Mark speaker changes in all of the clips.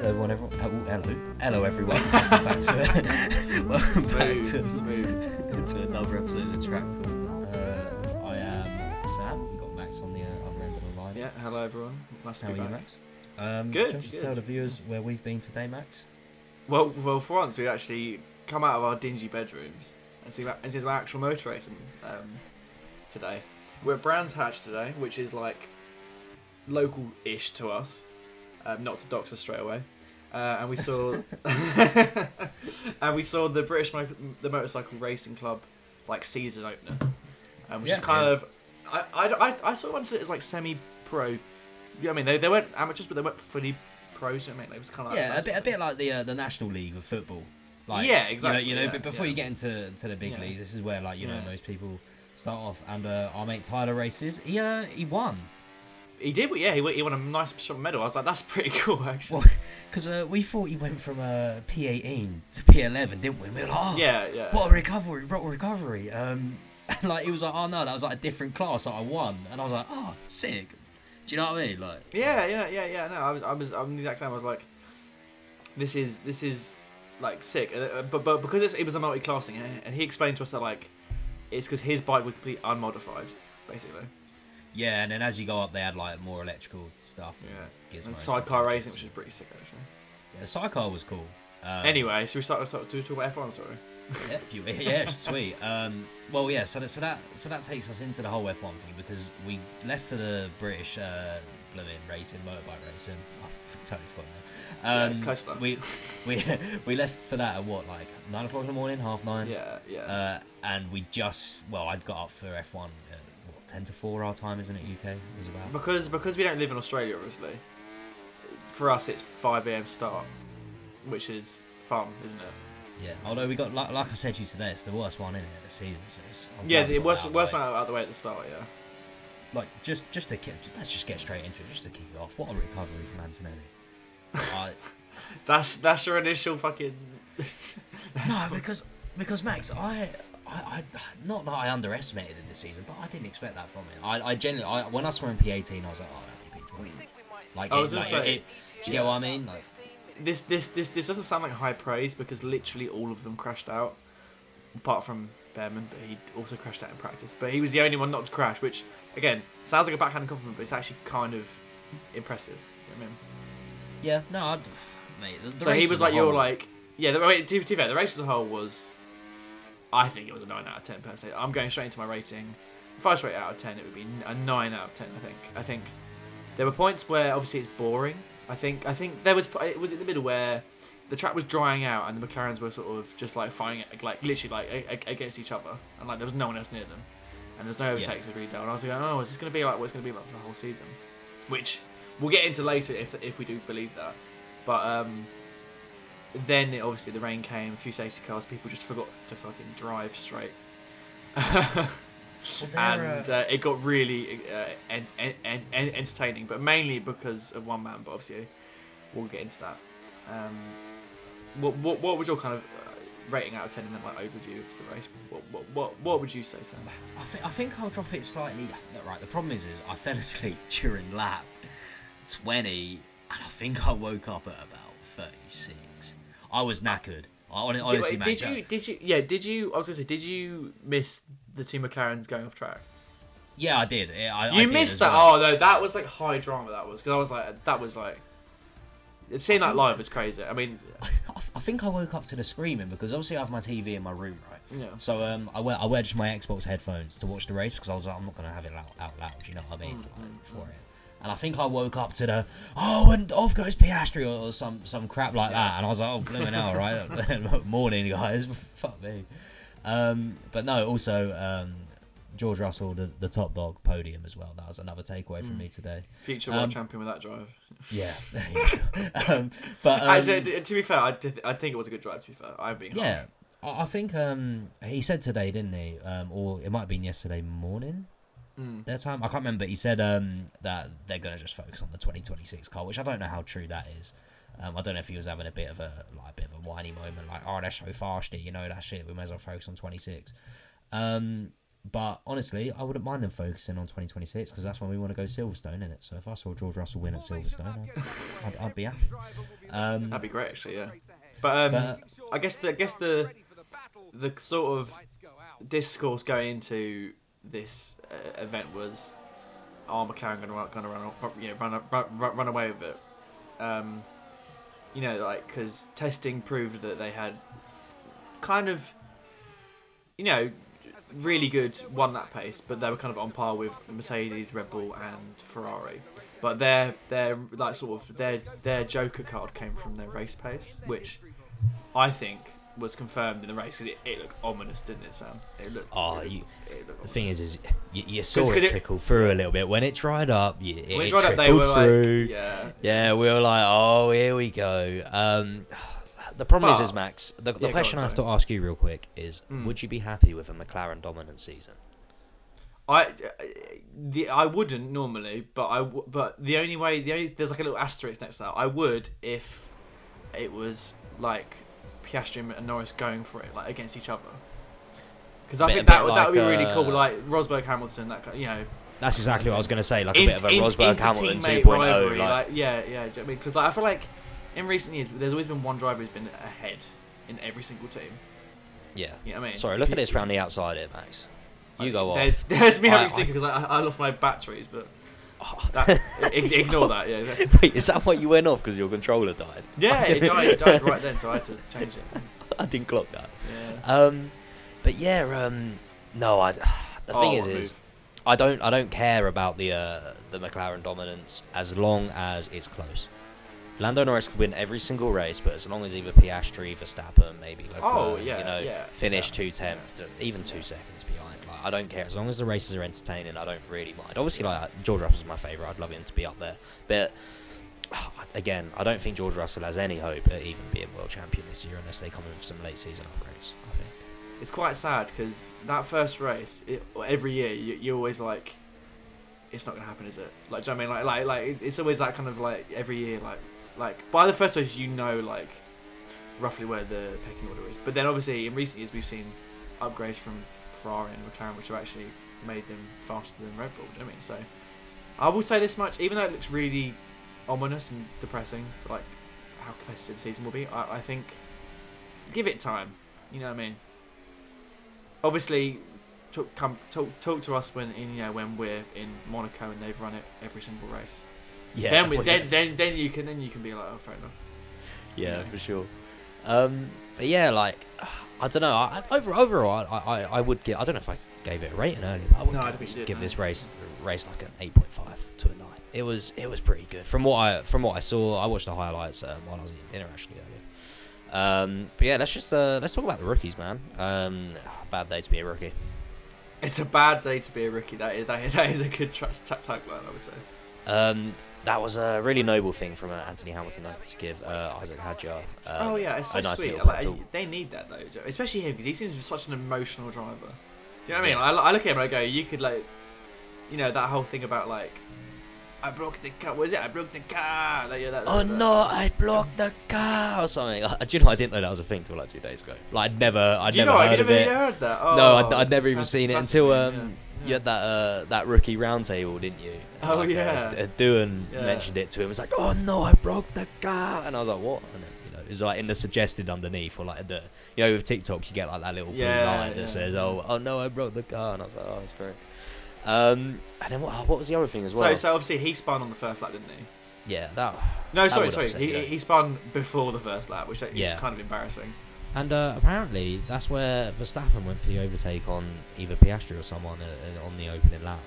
Speaker 1: Hello, everyone. Welcome back to another episode of the Track Talk. I am Sam. We've got Max on the other end of the line.
Speaker 2: Yeah, hello everyone. Nice to be back.
Speaker 1: How are you, Max?
Speaker 2: Good.
Speaker 1: Just to tell the viewers where we've been today, Max.
Speaker 2: Well, for once we actually come out of our dingy bedrooms and see some actual motor racing today. We're at Brands Hatch today, which is like local-ish to us, not to dox us straight away. And we saw the Motorcycle Racing Club like season opener, which is kind of I sort of wanted it as like semi-pro. You know what I mean? They weren't amateurs, but they weren't fully pros. You know what I mean? It was kind of like
Speaker 1: a bit like the National League of football. Like,
Speaker 2: yeah, exactly.
Speaker 1: You know, but before you get into the big leagues, this is where most people start off. And our mate Tyler races. He won.
Speaker 2: He did, yeah. He won a nice medal. I was like, that's pretty cool, actually.
Speaker 1: Well, because we thought he went from P18 to P11, didn't we? We were like, oh,
Speaker 2: yeah.
Speaker 1: What a recovery! And like he was like, oh no, that was like a different class that I won, and I was like, oh, sick. Do you know what I mean? Like,
Speaker 2: yeah. No, I'm the exact same. I was like, this is like sick, but because it was a multi-classing, and he explained to us that like it's because his bike was completely unmodified, basically.
Speaker 1: Yeah, and then as you go up, they had like more electrical stuff.
Speaker 2: Yeah, and sidecar racing, which is pretty sick actually.
Speaker 1: Yeah, the sidecar was cool.
Speaker 2: Anyway, so we start to talk about F1, sorry.
Speaker 1: Yeah, sweet. Well, yeah. So that takes us into the whole F1 thing because we left for the British motorbike racing. I totally forgot that.
Speaker 2: Close enough.
Speaker 1: We left for that at what, like 9 o'clock in the morning, 9:30.
Speaker 2: Yeah.
Speaker 1: And I'd got up for F1. 10 to 4 our time, isn't it? UK was about
Speaker 2: because we don't live in Australia, obviously. For us, it's 5 a.m. start, which is fun, isn't it?
Speaker 1: Yeah. Although we got like I said to you today, it's the worst one in it this season. So
Speaker 2: the worst one out of the way at the start. Yeah.
Speaker 1: Like just to let's just get straight into it, just to kick it off. What a recovery from Antonelli.
Speaker 2: That's your initial fucking.
Speaker 1: No, because Max, I not that I underestimated it this season, but I didn't expect that from it. I genuinely, when I saw him P18, I was like, oh, that'd be P20. Like, I was just do you get what I mean? Like,
Speaker 2: this doesn't sound like high praise because literally all of them crashed out, apart from Behrman, but he also crashed out in practice. But he was the only one not to crash, which again sounds like a backhanded compliment, but it's actually kind of impressive. You know what I mean?
Speaker 1: Yeah, no, mate. The
Speaker 2: so he was like,
Speaker 1: you're
Speaker 2: like, yeah. To be fair, the race as a whole was. I think it was a 9 out of 10 per se. I'm going straight into my rating. If I was rate out of 10, it would be a 9 out of 10. I think there were points where obviously it's boring. I think there was in the middle where the track was drying out and the McLarens were sort of just like fighting like literally like against each other, and like there was no one else near them, and there's no overtakes as retail. And I was like, oh, is this going to be like what it's going to be like for the whole season? Which we'll get into later if we do believe that, but. Then obviously the rain came, a few safety cars, people just forgot to fucking drive straight. It got really entertaining, but mainly because of one man, but obviously we'll get into that. What was your kind of rating out of 10 and then like overview of the race? What would you say, Sam?
Speaker 1: I think I'll drop it slightly. Right, the problem is I fell asleep during lap 20 and I think I woke up at about 36. I was knackered. Honestly,
Speaker 2: did you? I was gonna say, did you miss the two McLarens going off track?
Speaker 1: Yeah, I did.
Speaker 2: You missed that? Well. Oh no, that was like high drama. That was because that was like. Seeing that live was crazy. I mean,
Speaker 1: I think I woke up to the screaming because obviously I have my TV in my room, right?
Speaker 2: Yeah.
Speaker 1: So I wear just my Xbox headphones to watch the race because I was like, I'm not gonna have it out loud. You know what I mean? For it. And I think I woke up to the and off goes Piastri or some crap like that, and I was like, oh blooming hell, right? Morning, guys, fuck me. But no, also George Russell, the top dog podium as well. That was another takeaway from me today.
Speaker 2: Future world champion with that drive.
Speaker 1: Yeah, sure. But
Speaker 2: actually, to be fair, I think it was a good drive. To be fair, I'm being harsh.
Speaker 1: I think he said today, didn't he? Or it might have been yesterday morning. Their time, I can't remember. He said that they're gonna just focus on the 2026 car, which I don't know how true that is. I don't know if he was having a bit of a whiny moment, like, oh, they're so fast, you know, that shit. We may as well focus on 26. But honestly, I wouldn't mind them focusing on 2026 because that's when we want to go Silverstone, innit? So if I saw George Russell win at Silverstone, I'd be happy.
Speaker 2: That'd be great, actually. Yeah. But I guess the sort of discourse going into this event was, McLaren gonna run away with it. Because testing proved that they had kind of, really good one lap pace, but they were kind of on par with Mercedes, Red Bull, and Ferrari. But their joker card came from their race pace, which I think was confirmed in the race because it looked ominous, didn't it, Sam? It looked.
Speaker 1: The thing is you saw it trickle through a little bit when it dried up. When it
Speaker 2: dried up, they were through.
Speaker 1: Yeah, we were like, oh, here we go. The problem is Max. The question I have to ask you real quick is: would you be happy with a McLaren dominant season?
Speaker 2: I wouldn't normally, but the only way there's like a little asterisk next to that. I would if it was like Piastri and Norris going for it like against each other, because I think that would be really cool. Like Rosberg, Hamilton, that kind,
Speaker 1: That's exactly what I was going to say. Like a bit of a Rosberg Hamilton 2.0.
Speaker 2: Because I feel like in recent years there's always been one driver who's been ahead in every single team.
Speaker 1: Yeah.
Speaker 2: You know what I mean?
Speaker 1: Sorry, look at this round the outside here, Max. You go off.
Speaker 2: There's me having a sticker because I lost my batteries, but ignore that. Yeah. Exactly.
Speaker 1: Wait, is that why you went off because your controller died?
Speaker 2: Yeah, it died right then, so I had to change it.
Speaker 1: I didn't clock that.
Speaker 2: Yeah.
Speaker 1: But yeah, no. The thing is, I don't care about the McLaren dominance as long as it's close. Lando Norris could win every single race, but as long as either Piastri, Verstappen, maybe Leclerc, finish 2/10, even 2 seconds behind. Like, I don't care as long as the races are entertaining. I don't really mind. Obviously, like George Russell's my favourite. I'd love him to be up there, but again, I don't think George Russell has any hope at even being world champion this year unless they come in with some late season upgrades. I think
Speaker 2: it's quite sad because that first race, every year you're always like, it's not gonna happen, is it? Like, do you know what I mean? Like it's always that kind of like every year, like by the first race like roughly where the pecking order is. But then obviously in recent years we've seen upgrades from Ferrari and McLaren which have actually made them faster than Red Bull. Do you know what I mean? So I will say this much, even though it looks really ominous and depressing for like how competitive the season will be, I think give it time. You know what I mean? Obviously, talk to us when we're in Monaco and they've run it every single race.
Speaker 1: Yeah.
Speaker 2: Then you can be like, oh, fair enough.
Speaker 1: Yeah, for sure. But yeah, like I don't know. Overall, I would give. I don't know if I gave it a rating earlier, but I would give this race like an 8.5 to a 9. It was pretty good from what I saw. I watched the highlights while I was eating dinner actually earlier. But yeah, let's talk about the rookies, man. Bad day to be a rookie.
Speaker 2: It's a bad day to be a rookie. That is a good tagline, I would say.
Speaker 1: That was a really noble thing from Anthony Hamilton to give Isaac Hadjar.
Speaker 2: It's so
Speaker 1: nice
Speaker 2: sweet. They need that though, especially him because he seems such an emotional driver. Do you know what I mean? I look at him and I go, you could that whole thing about like, I broke the car. What is it? I broke the car.
Speaker 1: I blocked the car or something. Do you know? I didn't know that was a thing till like 2 days ago. Like I'd never heard of it.
Speaker 2: Heard that? Oh,
Speaker 1: no, I'd never even seen it until you had that rookie roundtable, didn't you?
Speaker 2: Oh yeah.
Speaker 1: Doohan mentioned it to him. It's like, oh no, I broke the car, and I was like, what? And then, it was like in the suggested underneath, or like the with TikTok you get like that little blue line that says, oh no, I broke the car, and I was like, oh, that's great. And then what was the other thing as well?
Speaker 2: So obviously he spun on the first lap, didn't he?
Speaker 1: Yeah,
Speaker 2: sorry. He spun before the first lap, which is kind of embarrassing.
Speaker 1: And apparently that's where Verstappen went for the overtake on either Piastri or someone on the opening lap.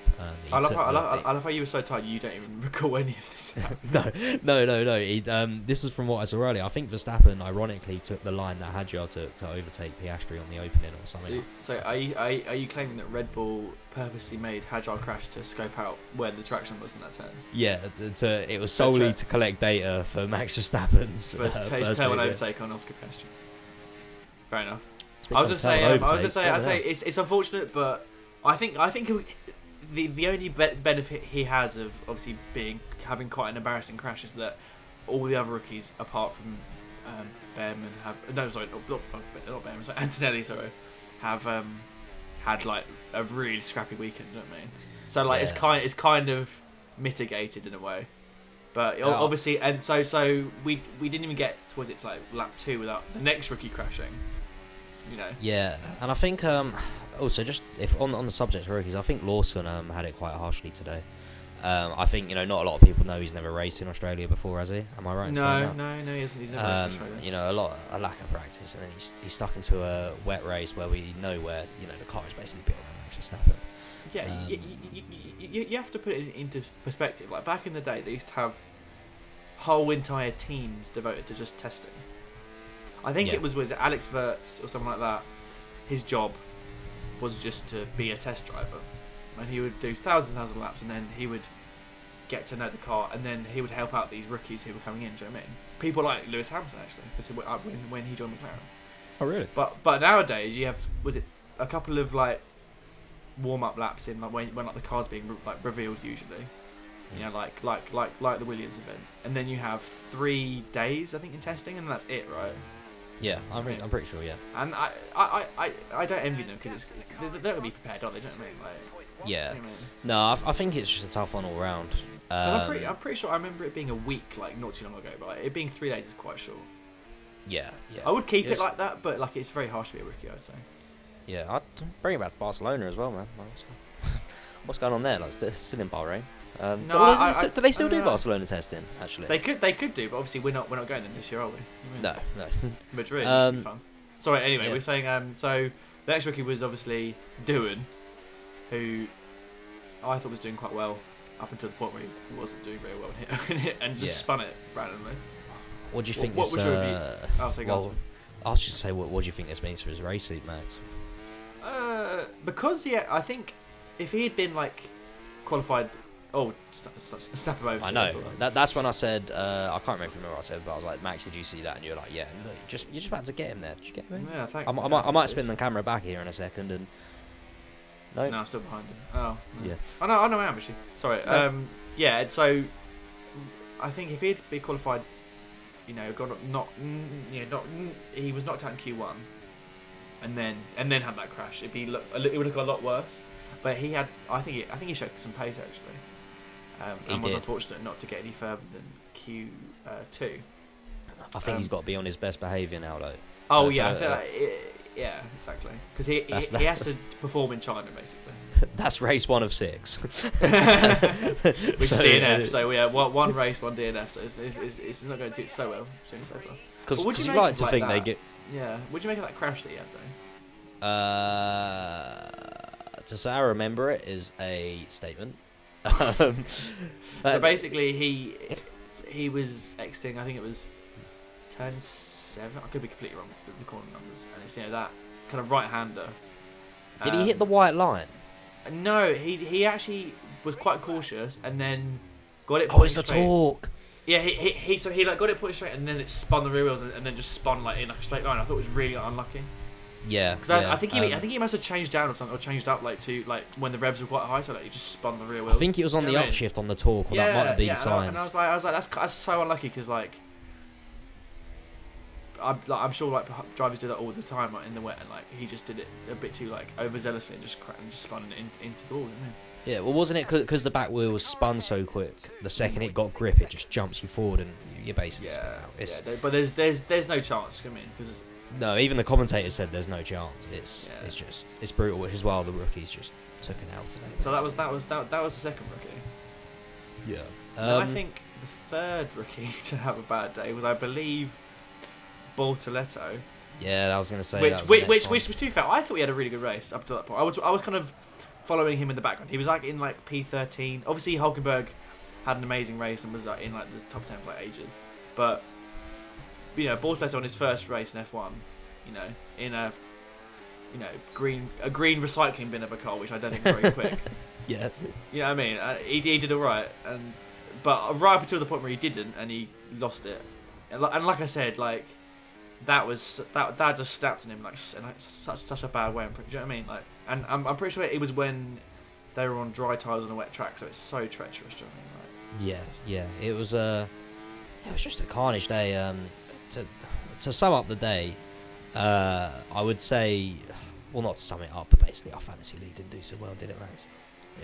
Speaker 2: I love how you were so tired you don't even recall any of this.
Speaker 1: No. This is from what I saw earlier. I think Verstappen ironically took the line that Hadjar took to overtake Piastri on the opening or something.
Speaker 2: So are you claiming that Red Bull purposely made Hadjar crash to scope out where the traction was in that turn?
Speaker 1: Yeah, it was solely to collect data for Max Verstappen's
Speaker 2: first turn one overtake on Oscar Piastri. Fair enough. I was just saying, it's unfortunate, but I think the only benefit he has of obviously having quite an embarrassing crash is that all the other rookies apart from Behrman have not Behrman, Antonelli have had like a really scrappy weekend. Do you know what I mean? So like
Speaker 1: Yeah.
Speaker 2: it's kind of mitigated in a way. But obviously, and so we didn't even get towards it to like lap 2 without the next rookie crashing. You know.
Speaker 1: Yeah, and I think also just if on the subject of rookies, I think Lawson had it quite harshly today. I think not a lot of people know he's never raced in Australia before, has he? Am I right in saying that?
Speaker 2: No, he hasn't. He's never raced in Australia.
Speaker 1: A lack of practice, and then he's stuck into a wet race where we know where the car is basically built on Max Verstappen.
Speaker 2: Yeah, you have to put it into perspective. Like back in the day, they used to have whole entire teams devoted to just testing. I think it was it Alex Wirtz or something like that. His job was just to be a test driver, and he would do thousands of laps, and then he would get to know the car, and then he would help out these rookies who were coming in. Do you know what I mean? People like Lewis Hamilton actually, because when he joined McLaren.
Speaker 1: Oh really?
Speaker 2: But nowadays you have a couple of like warm up laps in like when like the car's being like revealed usually. Like the Williams event, and then you have 3 days I think in testing, and that's it, right?
Speaker 1: Yeah, I'm pretty sure. Yeah.
Speaker 2: And I don't envy them because they're going to be prepared, aren't they? Do you know what I mean? Like,
Speaker 1: yeah. No, I think it's just a tough one all round.
Speaker 2: I'm pretty sure I remember it being a week, like not too long ago, but like, it being 3 days is quite short.
Speaker 1: Yeah.
Speaker 2: I would keep it like that, but like it's very harsh to be a rookie, I'd say.
Speaker 1: Yeah, I'd bring it back to Barcelona as well, man. What's going on there? Like, still in Bahrain. Do they still do Barcelona testing? Actually,
Speaker 2: they could do, but obviously we're not going there this year, are we?
Speaker 1: No.
Speaker 2: Madrid, this would be fun. Sorry. Anyway, we're saying so the next rookie was obviously Doohan, who I thought was doing quite well up until the point where he wasn't doing very well and just spun it randomly.
Speaker 1: What do you think?
Speaker 2: What was your review?
Speaker 1: I was just say, what do you think this means for his race suit, Max?
Speaker 2: Because I think if he had been like qualified. Oh, step him over.
Speaker 1: I know. That's when I said, I can't remember what I said, but I was like, Max, did you see that? And you were like, yeah. Look, you're just about to get him there. Did you get him?
Speaker 2: Yeah, thanks.
Speaker 1: I might spin the camera back here in a second and.
Speaker 2: No, I'm still behind him. Oh. No.
Speaker 1: Yeah.
Speaker 2: I know I am actually. Sorry.
Speaker 1: No.
Speaker 2: Yeah. So, I think if he'd be qualified, he was knocked out in Q1, and then had that crash. It would look a lot worse. But he had. I think he showed some pace actually. And was unfortunate not to get any further than Q2.
Speaker 1: I think he's got to be on his best behaviour now, though.
Speaker 2: Oh yeah, yeah, exactly. Because he has to perform in China basically.
Speaker 1: That's race 1 of 6.
Speaker 2: Which is DNF. So yeah, one race, 1 DNF. So it's not going to do so well so far.
Speaker 1: Because you like to think they get.
Speaker 2: Yeah. What do you make of that crash that he had though?
Speaker 1: To say I remember it is a statement.
Speaker 2: So basically, he was exiting. I think it was turn 7. I could be completely wrong with the corner numbers. And it's that kind of right-hander.
Speaker 1: Did he hit the white line?
Speaker 2: No, he actually was quite cautious and then got it.
Speaker 1: Oh, it's the torque.
Speaker 2: Yeah, he like got it put straight and then it spun the rear wheels and then just spun like in like a straight line. I thought it was really unlucky.
Speaker 1: Yeah,
Speaker 2: because I think he must have changed down or something, or changed up like to like when the revs were quite high, so like he just spun the rear wheels.
Speaker 1: I think it was on the upshift on the torque, or that might have been signs.
Speaker 2: And I was like, that's so unlucky because like I'm sure like drivers do that all the time like in the wet, and like he just did it a bit too like overzealously and just spun it into the wall, didn't he?
Speaker 1: Yeah, well, wasn't it because the back wheel was spun so quick? The second it got grip, it just jumps you forward and you basically spin out.
Speaker 2: But there's no chance. I mean, because.
Speaker 1: No, even the commentator said there's no chance. It's brutal, which is why the rookies just took it out today.
Speaker 2: So that was the second rookie.
Speaker 1: Yeah.
Speaker 2: I think the third rookie to have a bad day was, I believe, Bortoletto.
Speaker 1: Yeah, I was going to say
Speaker 2: which was too fair. I thought he had a really good race up to that point. I was kind of following him in the background. He was like in like P13. Obviously, Hulkenberg had an amazing race and was like in like the top 10 for like ages, but. Bortoletto on his first race in F1, in a green recycling bin of a car, which I don't think is very quick.
Speaker 1: Yeah.
Speaker 2: You know what I mean? He did all right, but right up until the point where he didn't, and he lost it. And like I said, like that just snapped on him like such a bad way. Do you know what I mean? Like, and I'm pretty sure it was when they were on dry tyres on a wet track, so it's so treacherous. Do you know what I mean? Like,
Speaker 1: yeah. It was just a carnage day. To sum up the day, I would say well, not to sum it up, but basically our fantasy league didn't do so well, did it, Max?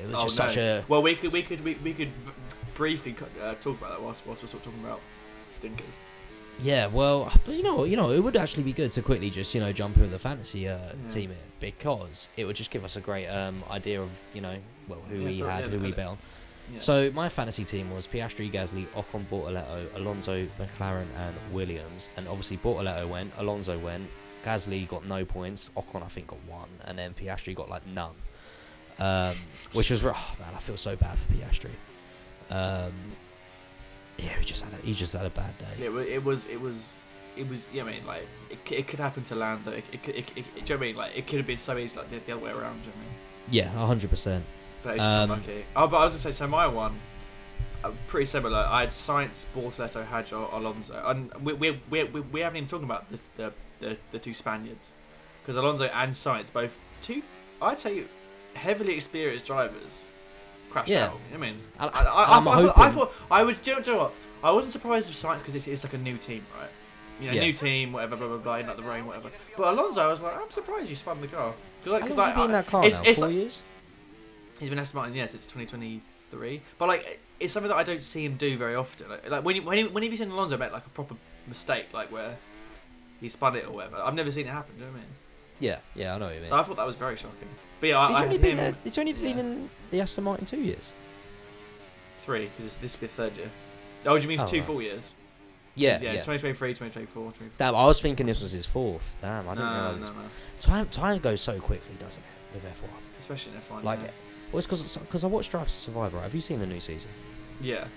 Speaker 1: It was just such a...
Speaker 2: Well, we could briefly talk about that whilst we're sort of talking about stinkers.
Speaker 1: Yeah, well, you know, it would actually be good to quickly just, jump into the fantasy team here, because it would just give us a great idea of, who we bet on. Yeah. So my fantasy team was Piastri, Gasly, Ocon, Bortoletto, Alonso, McLaren, and Williams. And obviously Bortoletto went, Alonso went, Gasly got no points, Ocon I think got 1, and then Piastri got like none. Which was, man, I feel so bad for Piastri. Yeah, he just had a bad day.
Speaker 2: Yeah, it was. Yeah, I mean, like it could happen to Lando. Do you know what I mean? Like it could have been so easy, like the other way around. Do you know what I mean?
Speaker 1: Yeah, 100%.
Speaker 2: But it's just unlucky. Oh, but I was gonna say, so my one, pretty similar. I had Sainz, Bortoletto, Hadjar, Alonso, and we haven't even talked about the two Spaniards, because Alonso and Sainz, both two, I'd say, heavily experienced drivers, crashed out. I mean, I thought I was. Do you know what? I wasn't surprised with Sainz because it's like a new team, right? New team, whatever, blah blah blah, in like the rain, whatever. But Alonso, I was like, I'm surprised you spun the car.
Speaker 1: How long has he been in that car now? 4 years?
Speaker 2: He's been Aston Martin, since 2023. But like, it's something that I don't see him do very often. Like when have you seen Alonso make like a proper mistake, like where he spun it or whatever? I've never seen it happen. Do you know what I mean?
Speaker 1: Yeah, I know what you mean.
Speaker 2: So I thought that was very shocking. But yeah,
Speaker 1: it's only been in the Aston Martin 2 years.
Speaker 2: 3, because this will be the 3rd year. Oh, do you mean 2 full years?
Speaker 1: Yeah.
Speaker 2: 2023, 2024.
Speaker 1: Damn, I was thinking this was his 4th. Damn, I didn't realise. No. Time goes so quickly, doesn't it, with F1?
Speaker 2: Especially in F1.
Speaker 1: Like, well, it's because I watched Drive to Survive, right? Have you seen the new season?
Speaker 2: Yeah.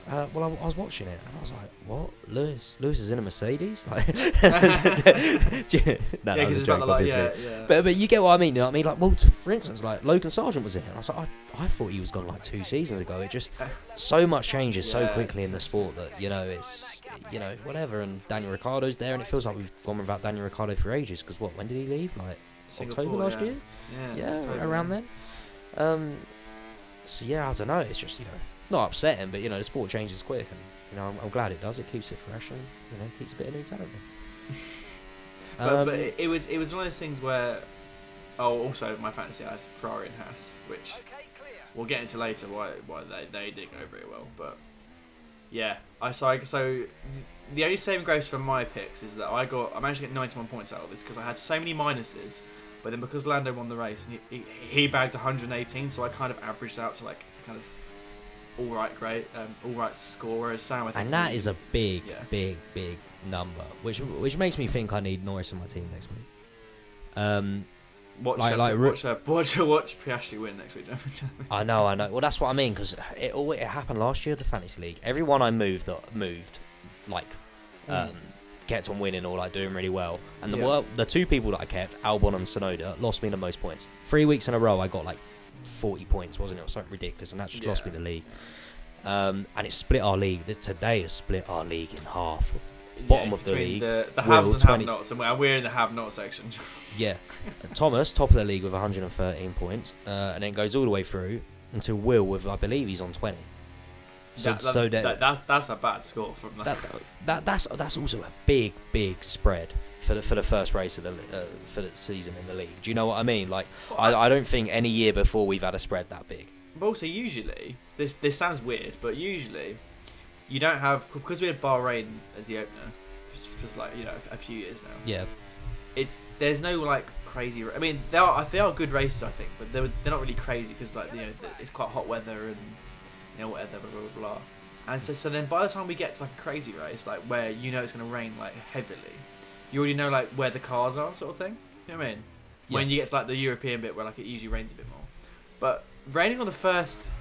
Speaker 1: Well, I was watching it and I was like, "What? Lewis is in a Mercedes?" Like, no, that was a joke, obviously.
Speaker 2: Yeah.
Speaker 1: But you get what I mean. You know what I mean? Like, well, for instance, like Logan Sargent was in it. And I was like, I thought he was gone like 2 seasons ago. It just so much changes so quickly in the sport that it's whatever. And Daniel Ricciardo's there, and it feels like we've gone without Daniel Ricciardo for ages. Because when did he leave? Like
Speaker 2: Singapore,
Speaker 1: October last year? Yeah, October, around then. So yeah, I don't know. It's just not upsetting, but the sport changes quick, and I'm glad it does. It keeps it fresh, and keeps a bit of new talent.
Speaker 2: But it was one of those things where, also my fantasy had Ferrari and Haas, which we'll get into later why they didn't go very well. But yeah, so the only saving grace from my picks is that I managed to get 91 points out of this because I had so many minuses. But then because Lando won the race, and he bagged 118, so I kind of averaged out to like kind of all right score. Whereas Sam, I think,
Speaker 1: and that is a big number, which makes me think I need Norris on my team next week. Watch
Speaker 2: Piastri win next week.
Speaker 1: I know. Well, that's what I mean, because it happened last year at the fantasy league. Everyone I moved kept on winning or like doing really well, and the 2 people that I kept, Albon and Tsunoda, lost me the most points. 3 weeks in a row I got like 40 points, wasn't it, or something ridiculous, and that just lost me the league. And it split our league. Today has split our league in half. Bottom of the league,
Speaker 2: the haves and have-nots, and we're in the have-not section.
Speaker 1: Yeah, Thomas top of the league with 113 points, and then goes all the way through until Will with, I believe he's on 20.
Speaker 2: That's a bad score from that.
Speaker 1: That's also a big spread for the first race of for the season in the league. Do you know what I mean? Like, I don't think any year before we've had a spread that big.
Speaker 2: But also, usually this sounds weird, but usually you don't have, because we had Bahrain as the opener for like a few years now.
Speaker 1: Yeah.
Speaker 2: There's no like crazy. I mean, they are good races, I think, but they're not really crazy because it's quite hot weather and whatever, blah blah blah. And so then by the time we get to like a crazy race, like where it's going to rain like heavily, you already know like where the cars are, sort of thing. You know what I mean? Yeah. When you get to like the European bit where like it usually rains a bit more, but raining on the first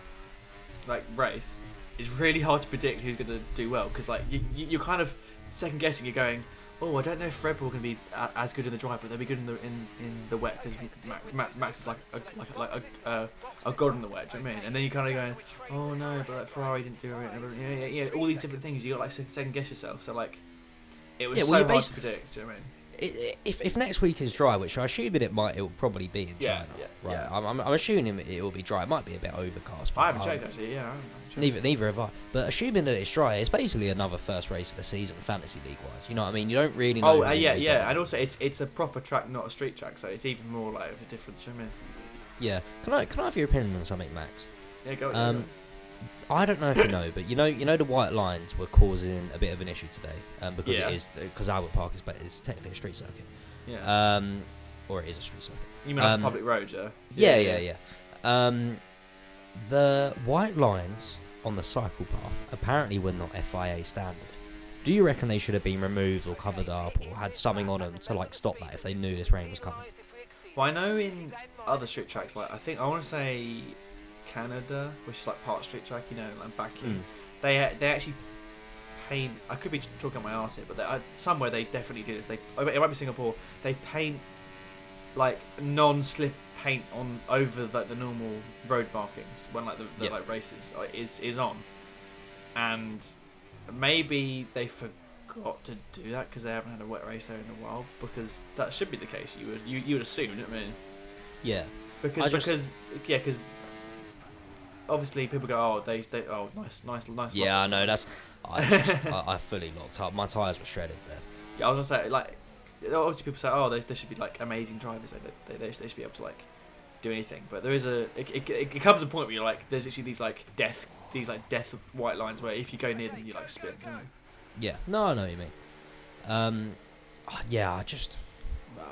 Speaker 2: like race is really hard to predict who's going to do well, because like you're kind of second guessing. You're going, I don't know if Red Bull are going to be as good in the dry, but they'll be good in the wet, because Max is like a god in the wet. Do you know what I mean? And then you're kind of going, oh no, but like Ferrari didn't do it. Yeah, all these different things. You got like second guess yourself. So like, it was so hard to predict. Do you know what I mean?
Speaker 1: if next week is dry, which I assume it will probably be in
Speaker 2: Yeah,
Speaker 1: China,
Speaker 2: yeah,
Speaker 1: right?
Speaker 2: yeah.
Speaker 1: I'm assuming it will be dry. It might be a bit overcast. But
Speaker 2: I haven't checked actually. Yeah, I haven't checked.
Speaker 1: Neither have I. But assuming that it's dry, it's basically another first race of the season, fantasy league wise. You know what I mean? You don't really know.
Speaker 2: Oh,
Speaker 1: who's gonna
Speaker 2: yeah,
Speaker 1: be
Speaker 2: yeah,
Speaker 1: better.
Speaker 2: and also it's a proper track, not a street track, so it's even more like of a difference. You know what
Speaker 1: Yeah. Can I have your opinion on something, Max?
Speaker 2: I mean? Yeah, go.
Speaker 1: I don't know if you know, but you know the white lines were causing a bit of an issue today, because because Albert Park is technically a street circuit.
Speaker 2: Yeah.
Speaker 1: Or it is a street circuit.
Speaker 2: You mean like a public road, yeah?
Speaker 1: Yeah. The white lines on the cycle path apparently were not FIA standard. Do you reckon they should have been removed or covered up or had something on them to like stop that if they knew this rain was coming?
Speaker 2: Well, I know in other street tracks, like I want to say Canada, which is like part street track, you know, like Baku, they actually paint. I could be talking my arse here, but somewhere they definitely do this. It might be Singapore. They paint like non-slip paint on over like the normal road markings when like the like races is on, and maybe they forgot to do that because they haven't had a wet race there in a while, because that should be the case. You would assume, you know what I mean?
Speaker 1: Yeah.
Speaker 2: Because obviously people go, they nice.
Speaker 1: Yeah, I know. I fully locked up. My tyres were shredded there.
Speaker 2: Yeah, I was gonna say, like, obviously people say, they should be like amazing drivers, like they should be able to like do anything, but there is it comes to a point where you're like, there's actually these death white lines where if you go near them you like spin. You know?
Speaker 1: Yeah, no, I know what you mean. Yeah,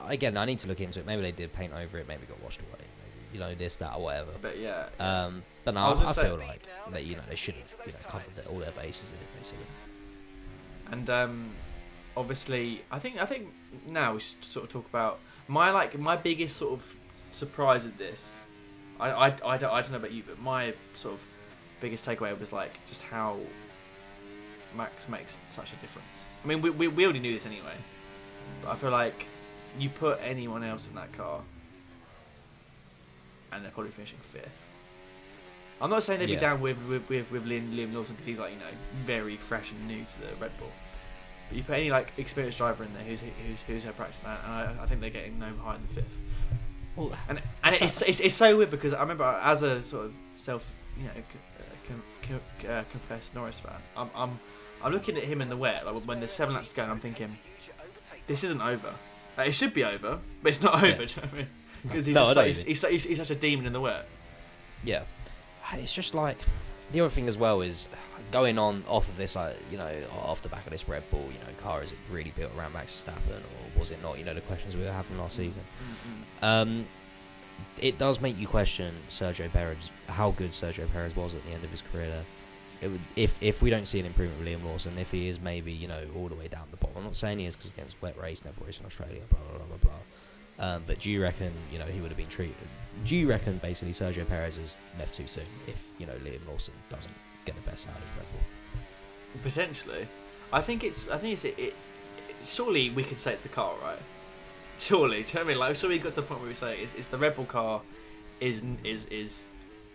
Speaker 1: again, I need to look into it. Maybe they did paint over it. Maybe it got washed away. Maybe this, that, or whatever.
Speaker 2: But yeah.
Speaker 1: But no, I feel like that they should have covered all their bases in it, basically.
Speaker 2: And obviously, I think now we should sort of talk about my biggest sort of surprise at this. I don't know about you, but my sort of biggest takeaway was like just how Max makes such a difference. I mean, we already knew this anyway, but I feel like you put anyone else in that car, and they're probably finishing 5th. I'm not saying they'd be down with Liam Lawson because he's like, you know, very fresh and new to the Red Bull. But you put any like experienced driver in there who's had practice, and I think they're getting no higher than 5th.
Speaker 1: Well,
Speaker 2: and it's so weird because I remember as a sort of self, you know, confessed Norris fan, I'm looking at him in the wet, like when there's 7 laps to go, and I'm thinking, this isn't over. It should be over, but it's not over. Do you know what I mean? Because he's such a demon in the wet.
Speaker 1: Yeah, it's just like the other thing as well is going on off of this, you know, off the back of this Red Bull, you know, car is it really built around Max Verstappen or was it not? You know, the questions we were having last season. It does make you question Sergio Perez, how good Sergio Perez was at the end of his career there. It would, if we don't see an improvement with Liam Lawson, if he is maybe, you know, all the way down the bottom. I'm not saying he is because against wet race, never race in Australia, blah blah blah blah blah. But do you reckon, you know, he would have been treated? Do you reckon basically Sergio Perez has left too soon if, you know, Liam Lawson doesn't get the best out of his Red Bull?
Speaker 2: Potentially, I think it's surely we could say it's the car, right? Surely, do you know what I mean? Like, surely we got to the point where we say it's the Red Bull car is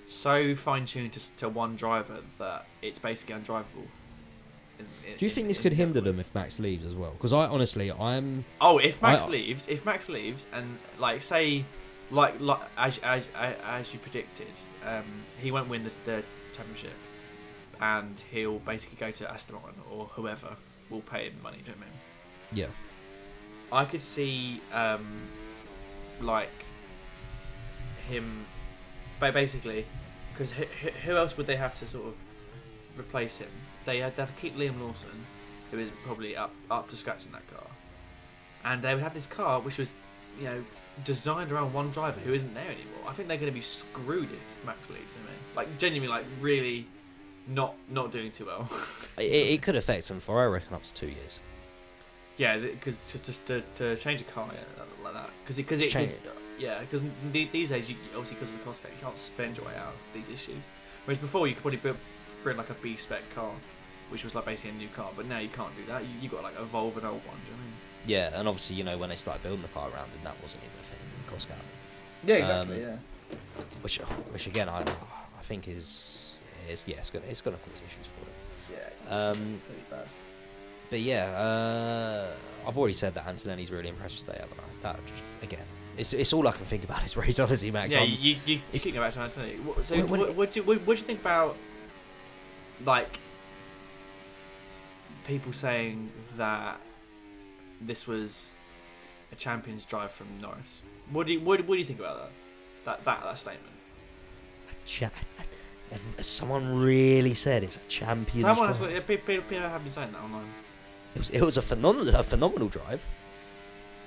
Speaker 2: so fine tuned to one driver that it's basically undrivable.
Speaker 1: Do you think this could hinder them if Max leaves as well? Because
Speaker 2: if Max leaves, and like say, like as you predicted, he won't win the championship, and he'll basically go to Aston Martin or whoever will pay him money. Do you know what I mean?
Speaker 1: Yeah.
Speaker 2: I could see like him, but basically, because who else would they have to sort of replace him? They have to keep Liam Lawson, who is probably up to scratch in that car, and they would have this car which was, you know, designed around one driver who isn't there anymore. I think they're going to be screwed if Max leaves. You know what I mean? Like genuinely, like really not doing too well.
Speaker 1: It could affect them for, I reckon, up to 2 years.
Speaker 2: Yeah, because just to change a car like that, because these days, obviously because of the cost cap, you can't spend your way out of these issues. Whereas before, you could probably bring like a B spec car, which was like basically a new car, but now you can't do that. You got to like evolve an old one. Do you know what I mean?
Speaker 1: Yeah, and obviously, you know, when they started building the car around, and that wasn't even a thing in the cost cap.
Speaker 2: Yeah, exactly. Yeah.
Speaker 1: Which again, I think is it's going to cause issues for them.
Speaker 2: Yeah, it's going to be bad.
Speaker 1: But yeah, I've already said that Antonelli's really impressive today, haven't I? That just again, it's all I can think about this race, honestly, Max.
Speaker 2: Yeah, you think about Antonelli. So what do you think about like people saying that this was a champion's drive from Norris? What do you think about that statement?
Speaker 1: Someone really said it's a champion's drive.
Speaker 2: People have been saying that online.
Speaker 1: It was a phenomenal drive,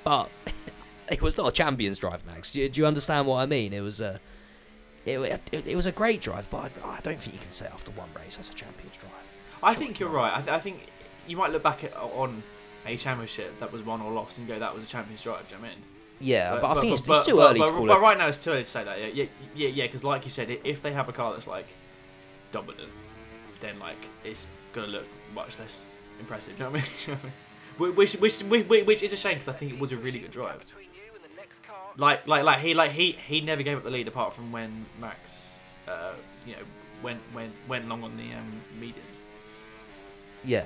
Speaker 1: but it was not a champion's drive, Max. Do you understand what I mean? It was a great drive, but I don't think you can say after one race that's a champion's drive.
Speaker 2: I think you're right. I think you might look back on a championship that was won or lost and go, that was a champion's drive. Do you know what I mean?
Speaker 1: Yeah, but I think it's too early to call it.
Speaker 2: But right now it's too early to say that. Yeah. Because like you said, if they have a car that's like dominant, then like it's gonna look much less impressive. Do you know what I mean? Which is a shame, because I think it was a really good drive. He never gave up the lead apart from when Max, went long on the mediums.
Speaker 1: Yeah,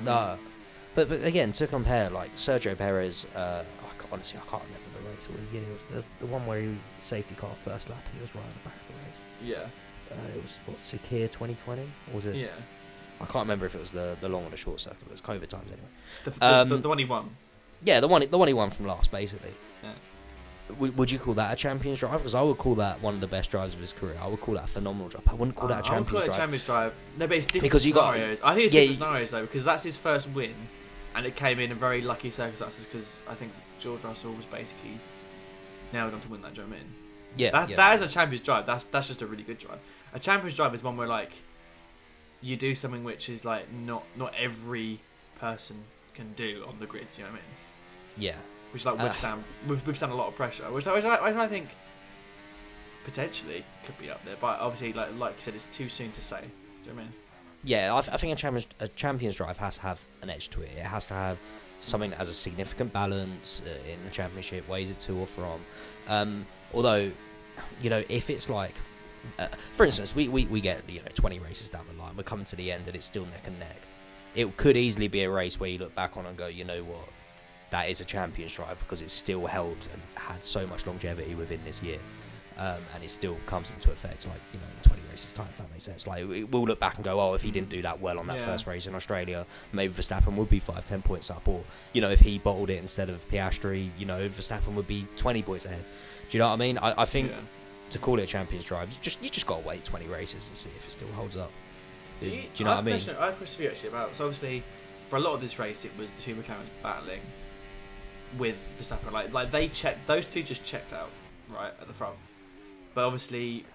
Speaker 1: no, but again, to compare, like Sergio Perez, honestly I can't remember the race all the year. It was the one where he safety car first lap and he was right at the back of the race.
Speaker 2: Yeah.
Speaker 1: It was Sakir 2020, or was it?
Speaker 2: Yeah.
Speaker 1: I can't remember if it was the long or the short circuit. But it was COVID times anyway.
Speaker 2: The one he won.
Speaker 1: Yeah, the one he won from last, basically.
Speaker 2: Yeah.
Speaker 1: Would you call that a champion's drive? Because I would call that one of the best drives of his career. I would call that a phenomenal drive. I wouldn't call that a champion's drive.
Speaker 2: I would call it a champion's drive. No, but it's different
Speaker 1: because
Speaker 2: scenarios. I think it's different scenarios though, because that's his first win, and it came in very lucky circumstances. Because I think George Russell was basically nailed on to win that. Do you know what I mean?
Speaker 1: Yeah.
Speaker 2: That is a champion's drive. That's just a really good drive. A champion's drive is one where like you do something which is like not every person can do on the grid. Do you know what I mean?
Speaker 1: Yeah.
Speaker 2: Which like withstand a lot of pressure, which I think potentially could be up there, but obviously like you said, it's too soon to say. Do you know what I mean?
Speaker 1: Yeah, I think a champion's drive has to have an edge to it. It has to have something that has a significant balance in the championship, weighs it to or from. Although, if it's like, for instance, we get 20 races down the line, we're coming to the end and it's still neck and neck. It could easily be a race where you look back on and go, you know what, that is a champion's drive because it's still held and had so much longevity within this year, and it still comes into effect like in 20 races time, if that makes sense. Like we'll look back and go, oh, if he didn't do that well on that first race in Australia, maybe Verstappen would be 5-10 points up, or if he bottled it instead of Piastri, Verstappen would be 20 points ahead. Do you know what I mean? I think to call it a champion's drive, you just got to wait 20 races and see if it still holds up. Do you know what I mean?
Speaker 2: I have a question for you actually about. So obviously, for a lot of this race, it was the two McLarens battling with Verstappen. Like they checked, those two just checked out right at the front. But obviously,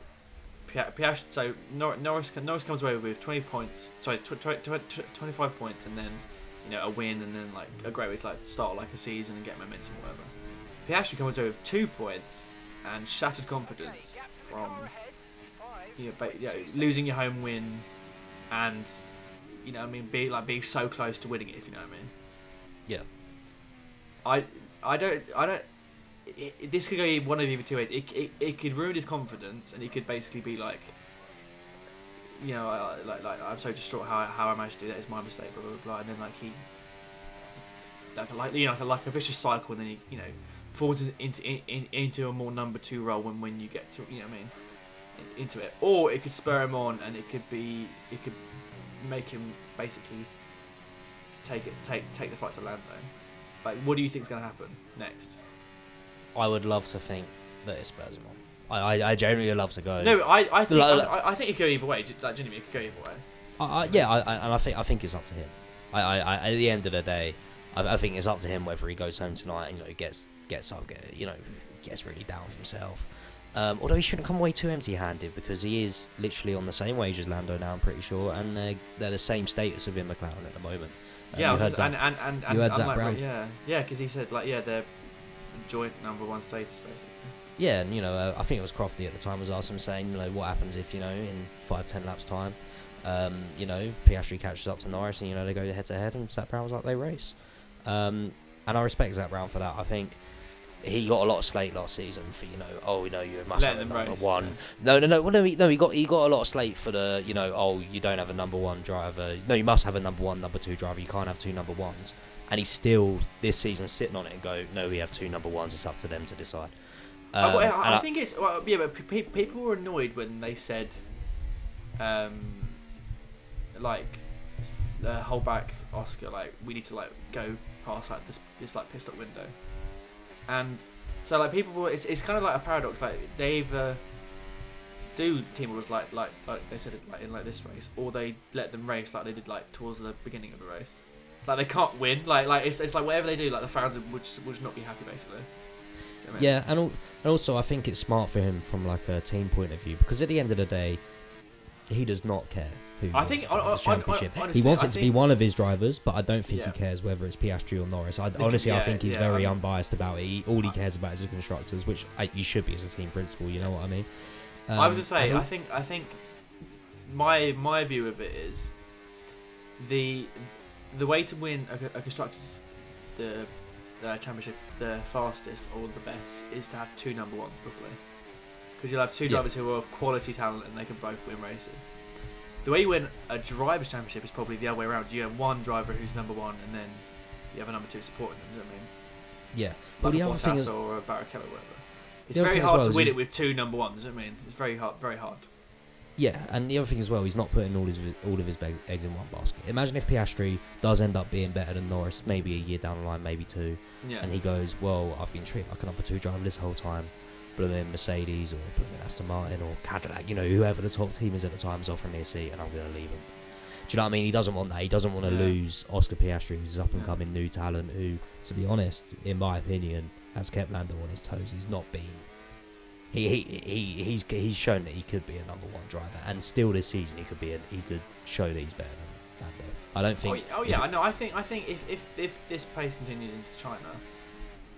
Speaker 2: Piastri. So Norris comes away with 20 points. Sorry, 25 points, and then a win, and then like a great way to like start like a season and get momentum or whatever. Piastri comes away with 2 points and shattered confidence from losing your home win, and being so close to winning it, if you know what I mean.
Speaker 1: Yeah.
Speaker 2: I don't. This could go one of either two ways. It could ruin his confidence, and he could basically be like, I'm so distraught how I managed to do that. It's my mistake, blah blah blah. And then like he, like a vicious cycle, and then he falls into a more number 2 role when you get to into it, or it could spur him on, and it could make him basically take the fight to Lando. Like, what do you think's going to happen next?
Speaker 1: I would love to think that it spurs him on. I genuinely love to go.
Speaker 2: No, I think it could go either way. Like, genuinely, it could go either way.
Speaker 1: I think it's up to him. At the end of the day, I think it's up to him whether he goes home tonight and gets up, gets really down with himself. Although he shouldn't come away too empty-handed, because he is literally on the same wage as Lando now, I'm pretty sure, and they're the same status within McLaren at the moment.
Speaker 2: Brown. Yeah, because he said they're joint number 1 status basically.
Speaker 1: Yeah, and I think it was Crofty at the time was asking him, saying, what happens if in 5-10 laps time, Piastri catches up to Norris and they go head to head, and Zach Brown was like, they race. And I respect Zach Brown for that. I think he got a lot of slate last season for you must
Speaker 2: Letting
Speaker 1: have a
Speaker 2: them
Speaker 1: number
Speaker 2: race,
Speaker 1: one.
Speaker 2: yeah.
Speaker 1: No. Well, no, he got a lot of slate for the you don't have a number one driver. No, you must have a number one, number two driver. You can't have two number ones. And he's still this season sitting on it and go, no, we have two number ones. It's up to them to decide.
Speaker 2: I think it's but people were annoyed when they said, hold back Oscar, like we need to like go past like this like pit stop window, and so like people were, it's kind of like a paradox, like they either do team orders like they said it like in like this race, or they let them race like they did like towards the beginning of the race, like they can't win, like it's like whatever they do, like the fans would just not be happy basically. You know what I mean?
Speaker 1: Yeah, and also I think it's smart for him from like a team point of view, because at the end of the day, he does not care who
Speaker 2: I think
Speaker 1: wins the championship.
Speaker 2: honestly,
Speaker 1: He wants it to be one of his drivers, but I don't think
Speaker 2: Yeah.
Speaker 1: he cares whether it's Piastri or Norris. I think he's
Speaker 2: yeah,
Speaker 1: very
Speaker 2: I mean-
Speaker 1: unbiased about it. All he cares about is the constructors, which you should be as a team principal. You know what I mean?
Speaker 2: I was just saying,
Speaker 1: and
Speaker 2: I think my view of it is the way to win a constructors the championship the fastest or the best is to have two number ones probably, because you'll have two drivers who are of quality talent and they can both win races. The way you win a drivers' championship is probably the other way around. You have one driver who's number one, and then you have a number two supporting them. Do you know what I mean?
Speaker 1: Yeah.
Speaker 2: Like
Speaker 1: Well, the
Speaker 2: a
Speaker 1: other thing
Speaker 2: Bottas
Speaker 1: is,
Speaker 2: or a Barrichello or whatever. It's
Speaker 1: the other
Speaker 2: very
Speaker 1: thing as
Speaker 2: hard
Speaker 1: well
Speaker 2: to
Speaker 1: is
Speaker 2: win
Speaker 1: he's-
Speaker 2: it with two number ones. Do you know what I mean? It's very hard. Very hard.
Speaker 1: yeah, and the other thing as well, he's not putting all of his eggs in one basket. Imagine if Piastri does end up being better than Norris, maybe a year down the line, maybe two,
Speaker 2: Yeah.
Speaker 1: and he goes, well, I've been treated like a number two driver this whole time. Blooming Mercedes or blooming Aston Martin or Cadillac, whoever the top team is at the time is offering me a seat, and I'm going to leave him. Do you know what I mean? He doesn't want that. He doesn't want to lose Oscar Piastri, who's up and coming new talent, who, to be honest, in my opinion, has kept Lando on his toes. He's not been. He's shown that he could be a number one driver, and still this season he could show that he's better than Lando. I don't think.
Speaker 2: I know. I think if this pace continues into China,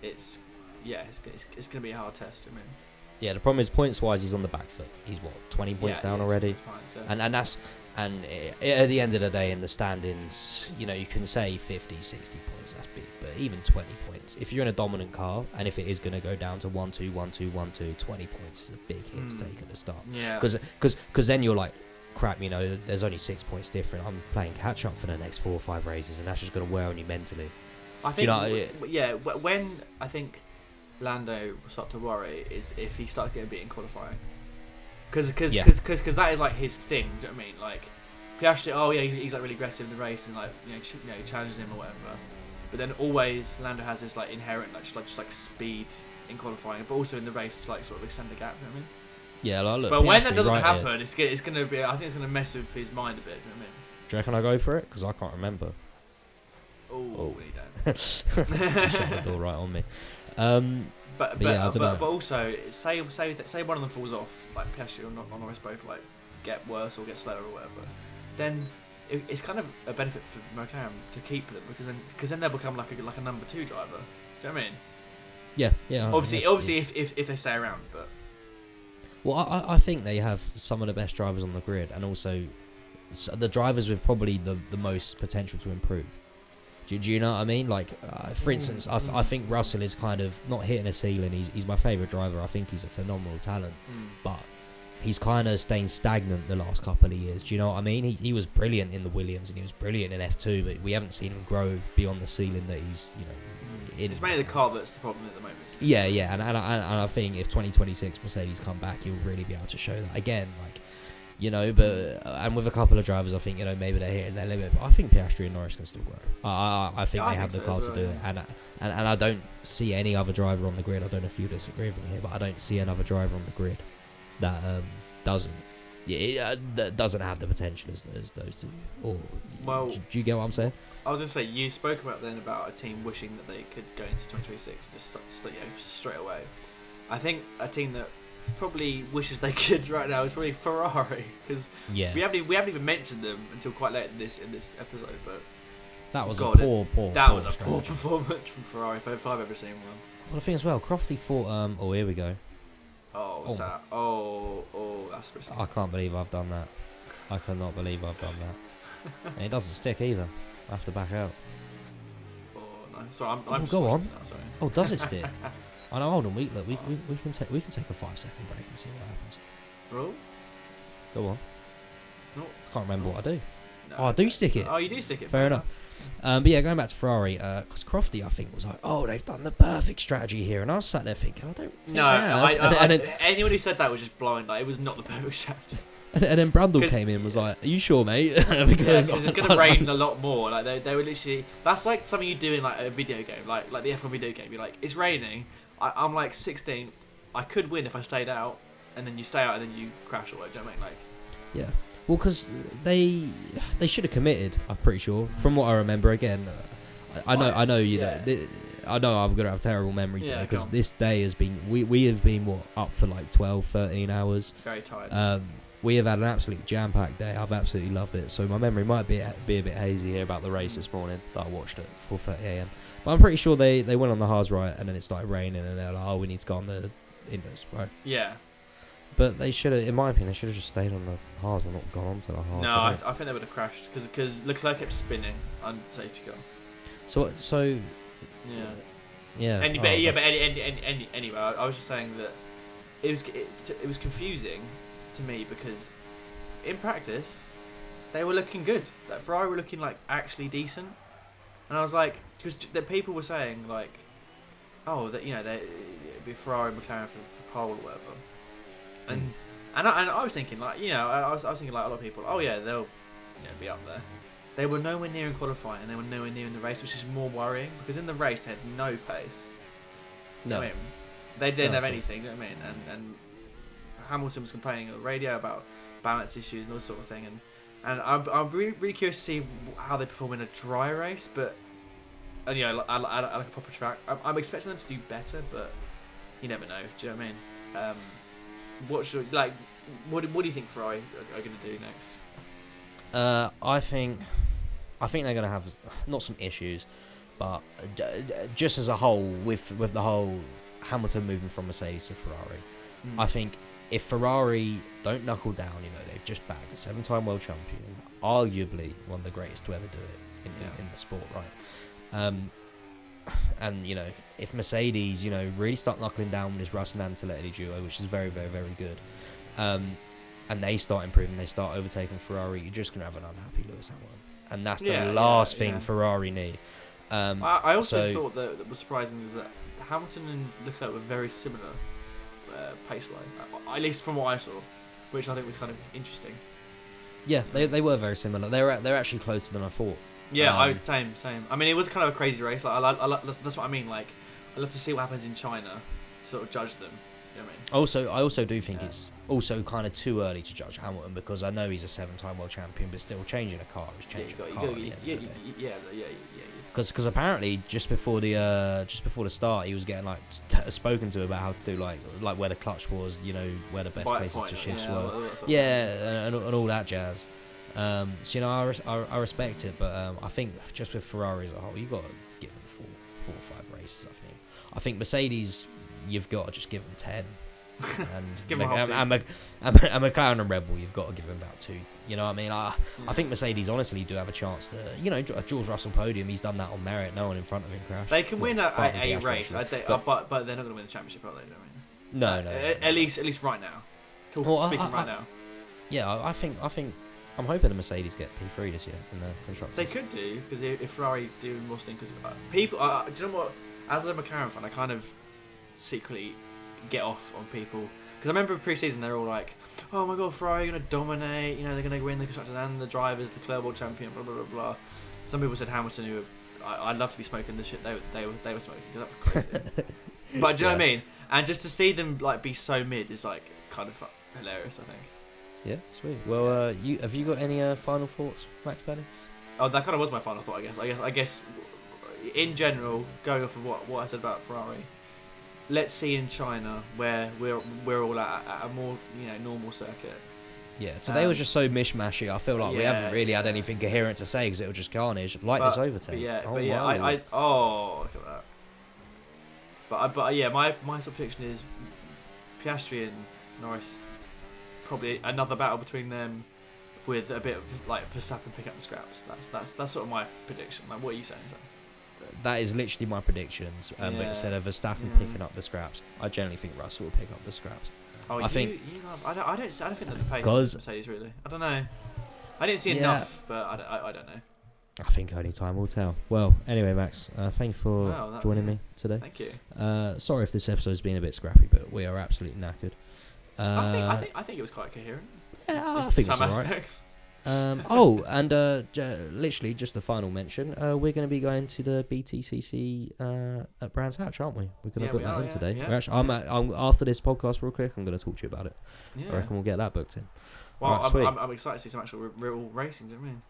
Speaker 2: it's going to be a hard test. I mean.
Speaker 1: Yeah, the problem is points wise, he's on the back foot. He's 20 points down already, and at the end of the day in the standings, you can say 50, 60 points, that's big, but even 20 points, if you're in a dominant car and if it is going to go down to 1-2, 1-2, 1-2, 20 points is a big hit to take at the start.
Speaker 2: Yeah.
Speaker 1: Because then you're like, crap, there's only 6 points different. I'm playing catch up for the next 4 or 5 races, and that's just going to wear on you mentally.
Speaker 2: I think when I think Lando will start to worry is if he starts getting beat in qualifying, because that is like his thing. Do you know what I mean? Like Piastri, he's like really aggressive in the race and like challenges him or whatever. But then always Lando has this like inherent like speed in qualifying, but also in the race to like sort of extend the gap. You know what I mean?
Speaker 1: Yeah, like, look,
Speaker 2: but when
Speaker 1: Piastri
Speaker 2: that doesn't
Speaker 1: right
Speaker 2: happen, it's going to be. I think it's going to mess with his mind a bit. Do you know what I mean?
Speaker 1: Do you reckon I go for it? Because I can't remember.
Speaker 2: Oh, you don't.
Speaker 1: Shut the door right on me.
Speaker 2: But also say one of them falls off, like Piastri or Norris both like get worse or get slower or whatever, then it's kind of a benefit for McLaren to keep them, because then they'll become like a number two driver. Do you know what I mean?
Speaker 1: Yeah.
Speaker 2: Obviously, if they stay around, but.
Speaker 1: Well, I think they have some of the best drivers on the grid, and also the drivers with probably the most potential to improve. Do you know what I mean? Like, for instance, I think Russell is kind of not hitting a ceiling. He's my favourite driver. I think he's a phenomenal talent, but he's kind of staying stagnant the last couple of years. Do you know what I mean? He was brilliant in the Williams and he was brilliant in F2, but we haven't seen him grow beyond the ceiling that he's in.
Speaker 2: It's mainly the car that's the problem at the moment.
Speaker 1: Yeah, and I think if 2026 Mercedes come back, he'll really be able to show that again. Like, but and with a couple of drivers, I think maybe they're hitting their limit. But I think Piastri and Norris can still grow. I think they have the car to do it, and I don't see any other driver on the grid. I don't know if you disagree with me here, but I don't see another driver on the grid that doesn't have the potential as those two. Or do you get what I'm saying?
Speaker 2: I was going to say, you spoke about a team wishing that they could go into 2026 and just straight away. I think a team that probably wishes they could right now is probably Ferrari, because we haven't even mentioned them until quite late in this episode. But
Speaker 1: that was
Speaker 2: poor performance from Ferrari if I've ever seen one.
Speaker 1: Well, the thing as well, Crofty thought. Here we go.
Speaker 2: That's risky.
Speaker 1: I can't believe I've done that. I cannot believe I've done that. And it doesn't stick either. I have to back out.
Speaker 2: Oh no! Sorry, I'm
Speaker 1: go on.
Speaker 2: now, sorry.
Speaker 1: Oh, does it stick? I know. Hold on. We can take a 5-second break and see what happens.
Speaker 2: Roll?
Speaker 1: Go on.
Speaker 2: No.
Speaker 1: I can't remember what I do.
Speaker 2: No.
Speaker 1: Oh, I do stick it.
Speaker 2: Oh, you do stick it.
Speaker 1: Fair enough. But yeah, going back to Ferrari, because Crofty, I think, was like, oh, they've done the perfect strategy here. And I was sat there thinking, I don't think
Speaker 2: No,
Speaker 1: they have.
Speaker 2: anyone who said that was just blind. Like, it was not the perfect strategy.
Speaker 1: And then Brundle came in and was like, are you sure, mate?
Speaker 2: Because it's going to rain a lot more. Like, they were literally... That's like something you do in, like, a video game. Like the F1 video game. You're like, it's raining. I'm, like, 16th. I could win if I stayed out. And then you stay out and then you crash or whatever. Do you know what I mean? Like...
Speaker 1: Yeah. Well, because they should have committed, I'm pretty sure. From what I remember, again, I know, I know I'm going to have terrible memory today because this day has been... We have been, up for, like, 12, 13 hours.
Speaker 2: Very tired.
Speaker 1: We have had an absolutely jam-packed day. I've absolutely loved it. So my memory might be a bit hazy here about the race this morning that I watched at 4:30 a.m. But I'm pretty sure they went on the hards right, and then it started raining, and they're like, oh, we need to go on the indoors, right?
Speaker 2: Yeah.
Speaker 1: But they should have, in my opinion, they should have just stayed on the hards and not gone on to the hards.
Speaker 2: No, I think they would have crashed because Leclerc kept spinning on safety car.
Speaker 1: So. Yeah.
Speaker 2: Anyway, I was just saying that it was confusing to me because in practice they were looking good. That Ferrari were looking like actually decent, and I was like, because the people were saying like, oh, that they be Ferrari, McLaren for pole or whatever, and I was thinking like, I was thinking like a lot of people, oh yeah, they'll be up there. They were nowhere near in qualifying, and they were nowhere near in the race, which is more worrying because in the race they had no pace.
Speaker 1: No,
Speaker 2: I mean, they didn't have anything. You know what I mean? And Hamilton was complaining on the radio about balance issues and all sort of thing, and I'm really, really curious to see how they perform in a dry race, but like a proper track. I'm expecting them to do better, but you never know. Do you know what I mean? What do you think Ferrari are going to do next?
Speaker 1: I think they're going to have not some issues, but just as a whole with the whole Hamilton moving from Mercedes to Ferrari, I think if Ferrari don't knuckle down, they've just bagged a 7-time world champion, arguably one of the greatest to ever do it in the sport, right? And if Mercedes, really start knuckling down with this Russell and Antonetti duo, which is very, very, very good, and they start improving, they start overtaking Ferrari, you're just gonna have an unhappy Lewis Hamilton, and that's the last thing Ferrari need.
Speaker 2: I also thought that was surprising was that Hamilton and Leclerc were very similar pace-wise, at least from what I saw, which I think was kind of interesting. Yeah,
Speaker 1: they were very similar. They're actually closer than I thought.
Speaker 2: Yeah, same. I mean, it was kind of a crazy race. Like, that's what I mean. Like, I love to see what happens in China, to sort of judge them. You know what I mean?
Speaker 1: I also do think it's also kind of too early to judge Hamilton because I know he's a 7-time world champion, but still changing a car is changing a car.
Speaker 2: Yeah.
Speaker 1: Because apparently just before the start he was getting like spoken to about how to do like where the clutch was, where the best places to shifts were, and all that jazz. So I respect it, but I think just with Ferrari as a whole, you've got to give them four or 5 races. I think Mercedes, you've got to just give them 10, and McLaren and Red Bull, you've got to give them about 2. You know what I mean? I think Mercedes honestly do have a chance to, a George Russell podium. He's done that on merit. No one in front of him crashed.
Speaker 2: They can win a race, but they're not going to win the championship, are they?
Speaker 1: No.
Speaker 2: At least right now. Speaking right now.
Speaker 1: Yeah, I think. I'm hoping the Mercedes get P3 this year in the constructors.
Speaker 2: They could do, because if Ferrari do more things, because people, do you know what? As a McLaren fan, I kind of secretly get off on people, because I remember pre-season they're all like, "Oh my God, Ferrari are going to dominate! They're going to win the constructors and the drivers, the Leclerc world champion." Blah blah blah blah. Some people said Hamilton, who I'd love to be smoking the shit they were smoking, because that was crazy. But do you know what I mean? And just to see them like be so mid is like kind of hilarious, I think.
Speaker 1: Yeah, sweet. Well, have you got any final thoughts, Max Benny?
Speaker 2: Oh, that kind of was my final thought. I guess, in general, going off of what I said about Ferrari, let's see in China where we're all at a more normal circuit.
Speaker 1: Yeah, today was just so mishmashy. I feel like we haven't really had anything coherent to say because it was just carnage. This overtake.
Speaker 2: Look at that. But my sort of prediction is Piastri and Norris. Probably another battle between them, with a bit of like Verstappen pick up the scraps. That's sort of my prediction. Like, what are you saying, Sam?
Speaker 1: that is literally my predictions. But
Speaker 2: Yeah.
Speaker 1: instead of Verstappen
Speaker 2: Yeah.
Speaker 1: picking up the scraps, I generally think Russell will pick up the scraps.
Speaker 2: Oh,
Speaker 1: I think-
Speaker 2: you love, I don't think that the pace
Speaker 1: Because-
Speaker 2: of Mercedes really. I don't know. I didn't see
Speaker 1: Yeah.
Speaker 2: enough, but I don't know.
Speaker 1: I think only time will tell. Well, anyway, Max, thank you for
Speaker 2: Wow,
Speaker 1: joining me today.
Speaker 2: Thank you.
Speaker 1: Sorry if this episode's been a bit scrappy, but we are absolutely knackered.
Speaker 2: I think it was quite coherent.
Speaker 1: Yeah, I
Speaker 2: In
Speaker 1: think
Speaker 2: some
Speaker 1: it's alright.
Speaker 2: aspects.
Speaker 1: Literally, just a final mention. We're going to be going to the BTCC at Brands Hatch, aren't we? We're going to book that in today.
Speaker 2: Yeah.
Speaker 1: We're actually, I'm after this podcast real quick. I'm going to talk to you about it.
Speaker 2: Yeah.
Speaker 1: I reckon we'll get that booked in.
Speaker 2: Well,
Speaker 1: Alright, sweet.
Speaker 2: I'm excited to see some actual real racing. Do you know what I mean?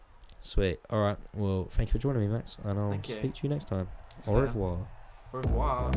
Speaker 1: Sweet. All right. Well, thank you for joining me, Max, and I'll
Speaker 2: Thank you.
Speaker 1: speak to you next time.
Speaker 2: Stay
Speaker 1: Au
Speaker 2: on.
Speaker 1: revoir.
Speaker 2: Au revoir.